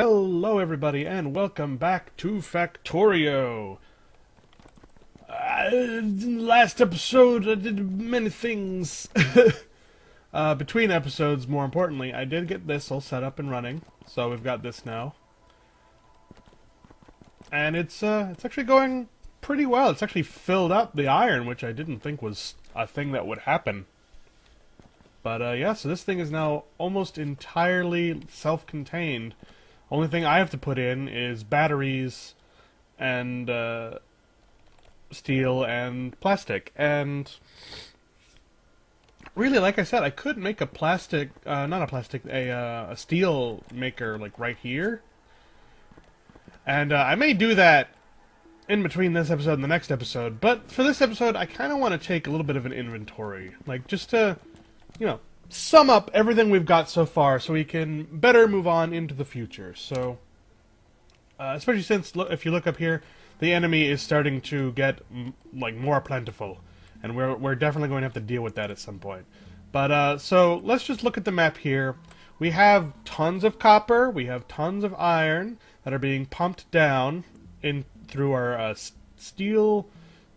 Hello everybody and welcome back to Factorio. Last episode I did many things. Between episodes, more importantly, I did get this all set up and running. So we've got this now. And it's actually going pretty well. It's actually filled up the iron, which I didn't think was a thing that would happen. But yeah, so this thing is now almost entirely self-contained. Only thing I have to put in is batteries and steel and plastic. And really, like I said, I could make a plastic, a steel maker like right here. And I may do that in between this episode and the next episode. But for this episode, I kind of want to take a little bit of an inventory. Like, just to, you know, sum up everything we've got so far so we can better move on into the future. So, especially since, if you look up here, the enemy is starting to get, like, more plentiful. And we're definitely going to have to deal with that at some point. But, so, let's just look at the map here. We have tons of copper, we have tons of iron that are being pumped down in through our steel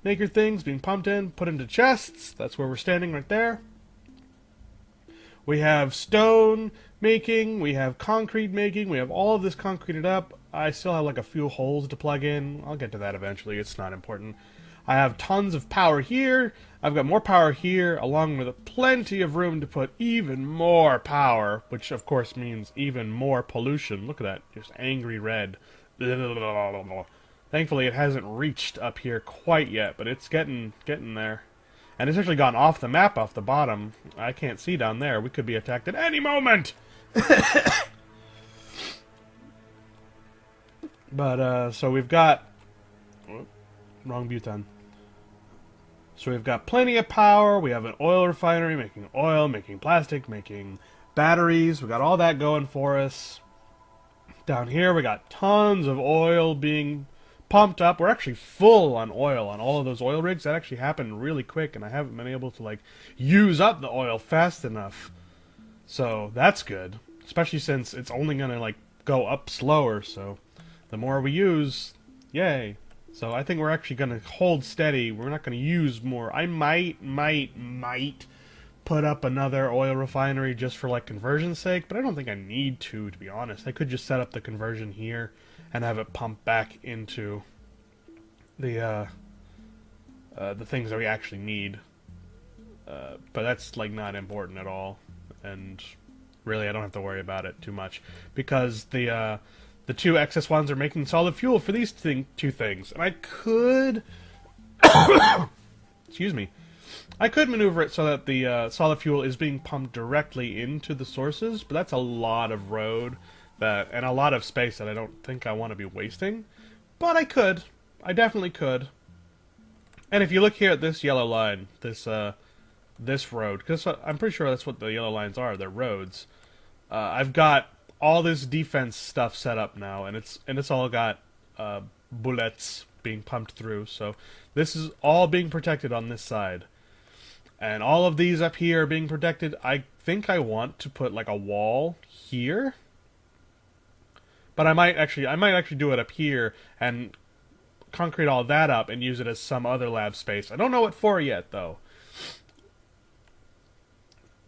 maker things, being pumped in, put into chests. That's where we're standing right there. We have stone making, we have concrete making, we have all of this concreted up. I still have like a few holes to plug in. I'll get to that eventually, it's not important. I have tons of power here, I've got more power here, along with plenty of room to put even more power, which of course means even more pollution. Look at that, just angry red. Thankfully it hasn't reached up here quite yet, but it's getting there. And it's actually gone off the map, off the bottom. I can't see down there. We could be attacked at any moment! But, so we've got... wrong button. So we've got plenty of power. We have an oil refinery making oil, making plastic, making batteries. We've got all that going for us. Down here we got tons of oil being pumped up. We're actually full on oil on all of those oil rigs. That actually happened really quick, and I haven't been able to like use up the oil fast enough. So that's good, especially since it's only gonna like go up slower. So the more we use, yay. So I think we're actually gonna hold steady. We're not gonna use more. I might put up another oil refinery just for like conversion's sake, but I don't think I need to be honest. I could just set up the conversion here and have it pump back into the things that we actually need. But that's like not important at all, and really I don't have to worry about it too much because the two excess ones are making solid fuel for these two things, and I could excuse me. I could maneuver it so that the solid fuel is being pumped directly into the sources, but that's a lot of road and a lot of space that I don't think I want to be wasting. But I could. I definitely could. And if you look here at this yellow line, this road, because I'm pretty sure that's what the yellow lines are. They're roads. I've got all this defense stuff set up now, and it's all got bullets being pumped through. So this is all being protected on this side. And all of these up here are being protected. I think I want to put like a wall here. But I might actually do it up here and concrete all that up and use it as some other lab space. I don't know what for yet, though.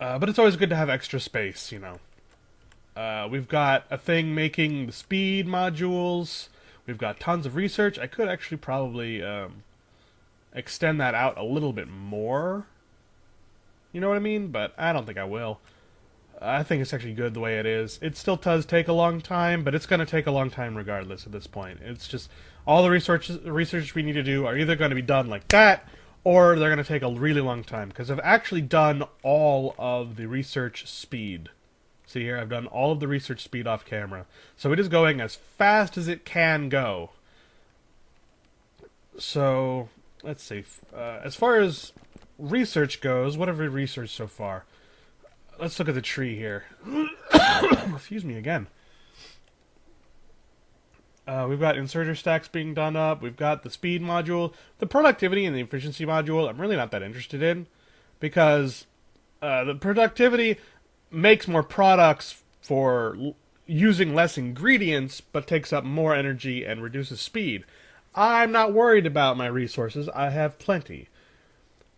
But it's always good to have extra space, you know. We've got a thing making the speed modules. We've got tons of research. I could actually probably extend that out a little bit more. You know what I mean? But I don't think I will. I think it's actually good the way it is. It still does take a long time, but it's going to take a long time regardless at this point. It's just, all the research we need to do are either going to be done like that, or they're going to take a really long time, because I've actually done all of the research speed. See here, I've done all of the research speed off camera. So it is going as fast as it can go. So, let's see. As far as research goes, what have we researched so far? Let's look at the tree here. Excuse me again. We've got inserter stacks being done up. We've got the speed module. The productivity and the efficiency module, I'm really not that interested in. Because the productivity makes more products for, using less ingredients, but takes up more energy and reduces speed. I'm not worried about my resources. I have plenty.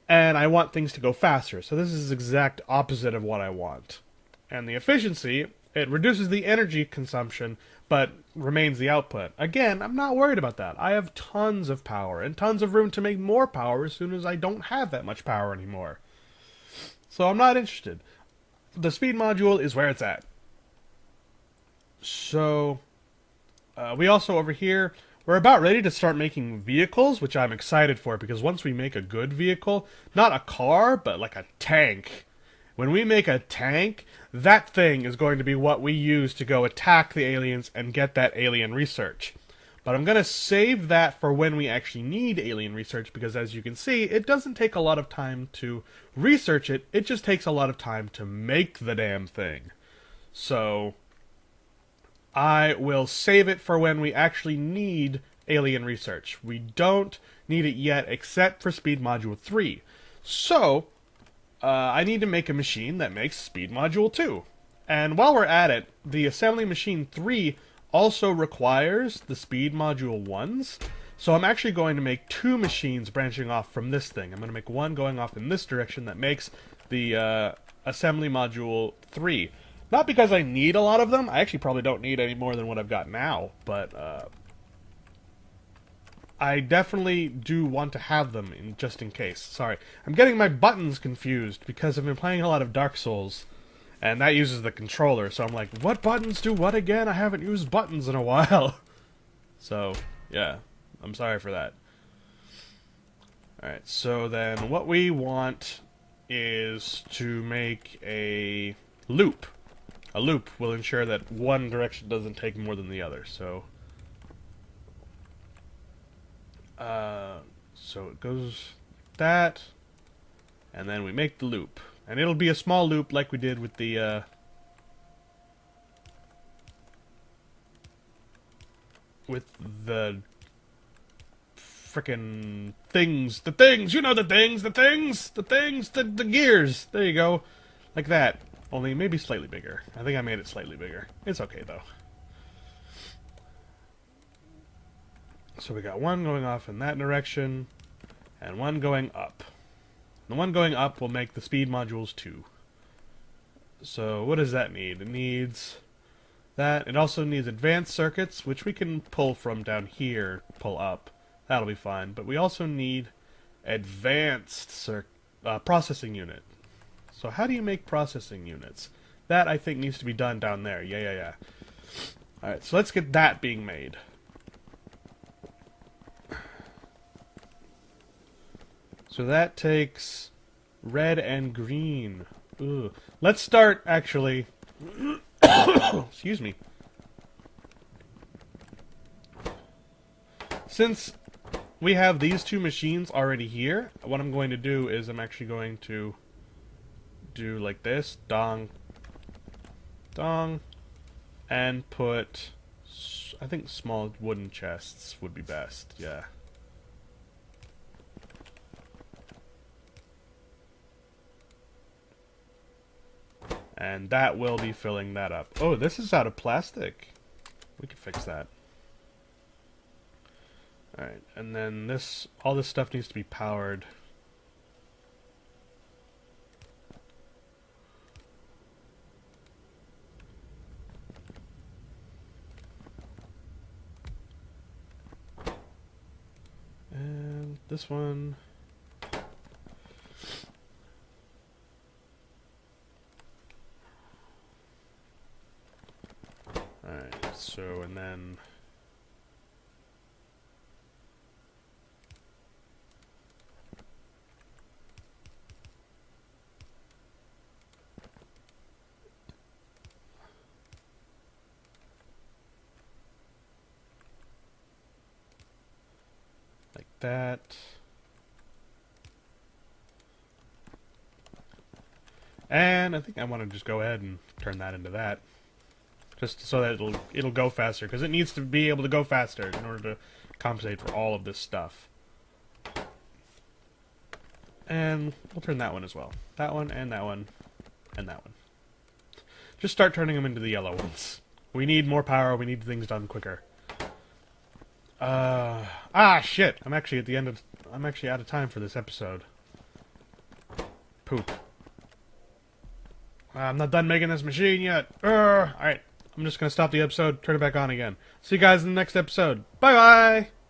And I want things to go faster. So this is the exact opposite of what I want. And the efficiency, it reduces the energy consumption, but remains the output. Again, I'm not worried about that. I have tons of power and tons of room to make more power as soon as I don't have that much power anymore. So I'm not interested. The speed module is where it's at. So, we also over here, we're about ready to start making vehicles, which I'm excited for, because once we make a good vehicle, not a car, but like a tank. When we make a tank, that thing is going to be what we use to go attack the aliens and get that alien research. But I'm going to save that for when we actually need alien research, because as you can see, it doesn't take a lot of time to research it, it just takes a lot of time to make the damn thing. So I will save it for when we actually need alien research. We don't need it yet, except for Speed Module 3. So, I need to make a machine that makes Speed Module 2. And while we're at it, the Assembly Machine 3 also requires the Speed Module 1s. So I'm actually going to make 2 machines branching off from this thing. I'm going to make one going off in this direction that makes the Assembly Module 3. Not because I need a lot of them. I actually probably don't need any more than what I've got now. But I definitely do want to have them just in case. Sorry. I'm getting my buttons confused because I've been playing a lot of Dark Souls. And that uses the controller. So I'm like, what buttons do what again? I haven't used buttons in a while. So, yeah. I'm sorry for that. Alright, so then what we want is to make a loop. A loop will ensure that one direction doesn't take more than the other, so it goes that, and then we make the loop. And it'll be a small loop like we did with the frickin' things. The things! You know the things! The things! The things! The gears! There you go. Like that. Only maybe slightly bigger. I think I made it slightly bigger. It's okay, though. So we got one going off in that direction, and one going up. The one going up will make the speed modules 2. So what does that need? It needs that. It also needs advanced circuits, which we can pull from down here, pull up. That'll be fine. But we also need advanced processing unit. So how do you make processing units? That, I think, needs to be done down there. Yeah. Alright, so let's get that being made. So that takes red and green. Ooh. Let's start, actually... Excuse me. Since we have these 2 machines already here, what I'm going to do is I'm actually going to do like this, dong, dong, and put, I think small wooden chests would be best, yeah. And that will be filling that up. Oh, this is out of plastic. We can fix that. Alright, and then this, all this stuff needs to be powered. And this one. Alright, so and then like that. And I think I want to just go ahead and turn that into that. Just so that it'll go faster, because it needs to be able to go faster in order to compensate for all of this stuff. And we'll turn that one as well. That one, and that one, and that one. Just start turning them into the yellow ones. We need more power. We need things done quicker. Shit. I'm actually at the end of... I'm actually out of time for this episode. Poop. I'm not done making this machine yet. Alright. I'm just gonna stop the episode, turn it back on again. See you guys in the next episode. Bye-bye!